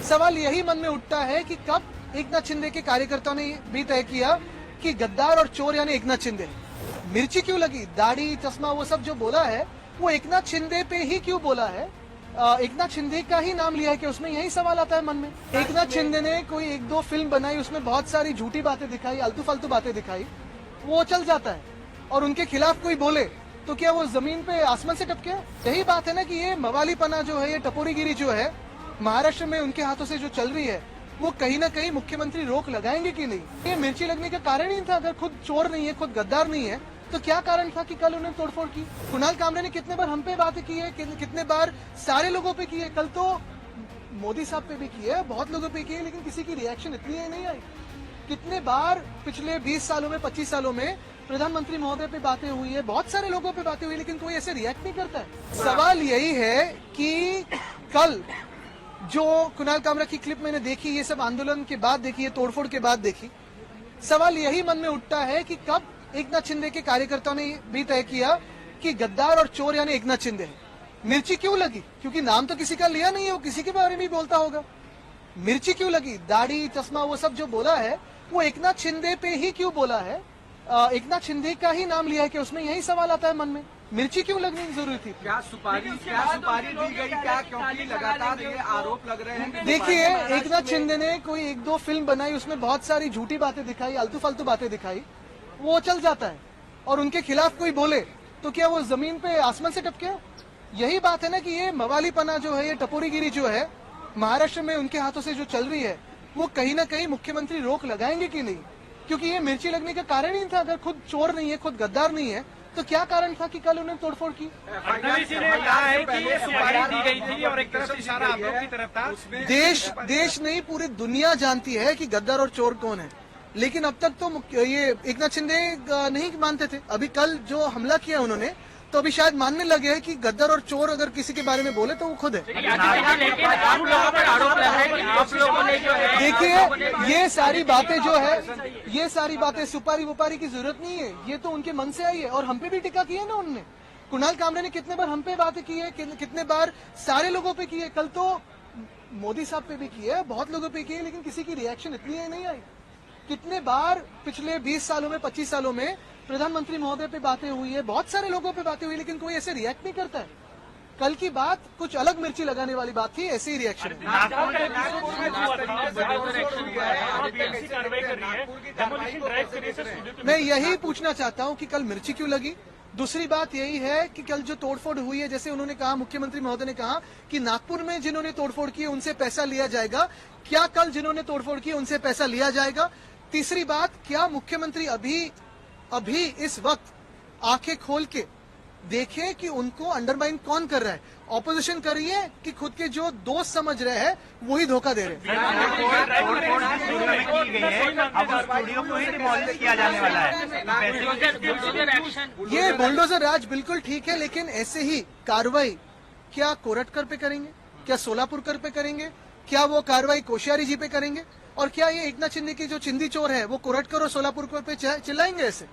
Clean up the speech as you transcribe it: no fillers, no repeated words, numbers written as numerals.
सवाल यही मन में उठता है कि कब एकनाथ शिंदे के कार्यकर्ताओं ने भी तय किया कि गद्दार और चोर यानी एकनाथ शिंदे। मिर्ची क्यों लगी, दाढ़ी चश्मा वो सब जो बोला है वो एकनाथ शिंदे पे ही क्यों बोला है? एकनाथ शिंदे का ही नाम लिया है कि उसमें यही सवाल आता है मन में। एकनाथ शिंदे ने कोई एक दो फिल्म बनाई, उसमें बहुत सारी झूठी बातें दिखाई, आलतू फालतू बातें दिखाई, वो चल जाता है। और उनके खिलाफ कोई बोले तो क्या वो जमीन पे आसमान से टपके? यही बात है ना कि ये मवालीपना जो है, ये टपोरीगिरी जो है महाराष्ट्र में उनके हाथों से जो चल रही है, वो कहीं ना कहीं मुख्यमंत्री रोक लगाएंगे कि नहीं? ये मिर्ची लगने का कारण ही था। अगर खुद चोर नहीं है, खुद गद्दार नहीं है, तो क्या कारण था कि कल उन्होंने तोड़फोड़ की? कुणाल कामरे ने कितने बार हम पे बातें की है, कितने बार सारे लोगों पे की है। कल तो मोदी साहब पे भी की है, बहुत लोगों पे की है, लेकिन किसी की रिएक्शन इतनी नहीं आई। कितने बार पिछले 20 सालों में, 25 सालों में प्रधानमंत्री महोदय पे बातें हुई है, बहुत सारे लोगों पे बातें हुई, लेकिन कोई ऐसे रिएक्ट नहीं करता है। सवाल यही है कि कल जो कुणाल कामरा की क्लिप मैंने देखी, ये सब आंदोलन के बाद देखी, ये तोड़फोड़ के बाद देखी, सवाल यही मन में उठता है कि कब एकनाथ शिंदे के कार्यकर्ताओं ने भी तय किया कि गद्दार और चोर यानी एकनाथ शिंदे है। मिर्ची क्यों लगी? क्योंकि नाम तो किसी का लिया नहीं है, वो किसी के बारे में बोलता होगा। मिर्ची क्यों लगी, दाढ़ी चश्मा वो सब जो बोला है वो एकनाथ शिंदे पे ही क्यों बोला है? एकनाथ शिंदे का ही नाम लिया है कि उसमें यही सवाल आता है मन में। मिर्ची क्यों लगनी जरूरी थी? क्या सुपारी दी गई क्या? क्योंकि लगातार ये आरोप लग रहे हैं। देखिए, एकनाथ शिंदे ने कोई एक दो फिल्म बनाई, उसमें बहुत सारी झूठी बातें दिखाई, आलतू फालतू बातें दिखाई, वो चल जाता है। और उनके खिलाफ कोई बोले तो क्या वो जमीन पे आसमान से टपके? यही बात है ना कि ये मवालीपना जो है, ये टपोरीगिरी जो है महाराष्ट्र में उनके हाथों से जो चल रही है, वो कहीं ना कहीं मुख्यमंत्री रोक लगाएंगे कि नहीं? क्योंकि ये मिर्ची लगने का कारण ही था। अगर खुद चोर नहीं है, खुद गद्दार नहीं है, तो क्या कारण था कि कल उन्होंने तोड़फोड़ की? फडणवीस ने कहा है कि सुपारी दी गई थी और एक तरफ से इशारा आप लोग की तरफ था। देश नहीं, पूरी दुनिया जानती है कि गद्दार और चोर कौन है, लेकिन अब तक तो ये एकनाथ शिंदे नहीं मानते थे। अभी कल जो हमला किया उन्होंने, तो अभी शायद मानने लगे हैं कि गद्दार और चोर अगर किसी के बारे में बोले तो वो खुद है। देखिए, ये सारी बातें जो है, ये सारी बातें सुपारी वुपारी की जरूरत नहीं है, ये तो उनके मन से आई है। और हम पे भी टिक्का की है ना उन्होंने। कुणाल कामरे ने कितने बार हम पे बातें की है, कितने बार सारे लोगों पे की है। कल तो मोदी साहब पे भी की है, बहुत लोगों पे की है, लेकिन किसी की रिएक्शन इतनी नहीं आई। कितने बार पिछले 20 सालों में, 25 सालों में प्रधानमंत्री महोदय पे बातें हुई है, बहुत सारे लोगों पे बातें हुई, लेकिन कोई ऐसे रिएक्ट नहीं करता है। कल की बात कुछ अलग मिर्ची लगाने वाली बात थी, ऐसे ही रिएक्शन है। मैं यही पूछना चाहता हूं कि कल मिर्ची क्यों लगी। दूसरी बात यही है कि कल जो तोड़फोड़ हुई है, जैसे उन्होंने कहा, मुख्यमंत्री महोदय ने कहा कि नागपुर में जिन्होंने तोड़फोड़ की उनसे पैसा लिया जाएगा। क्या कल जिन्होंने तोड़फोड़ की उनसे पैसा लिया जाएगा? तीसरी बात, क्या मुख्यमंत्री अभी इस वक्त आंखें खोल के देखें कि उनको अंडरमाइन कौन कर रहा है? ऑपोजिशन कर रही है कि खुद के जो दोस्त समझ रहे हैं वही धोखा दे रहे हैं? ये बुलडोजर राज बिल्कुल ठीक है, लेकिन ऐसे ही कार्रवाई क्या कोरटकर पे करेंगे? क्या सोलापुरकर पे करेंगे? क्या वो कार्रवाई कोश्यारी जी पे करेंगे? और क्या ये एकनाथ शिंदे की जो चिंदी चोर है वो कोरटकर और सोलापुरकर पे चिल्लाएंगे ऐसे?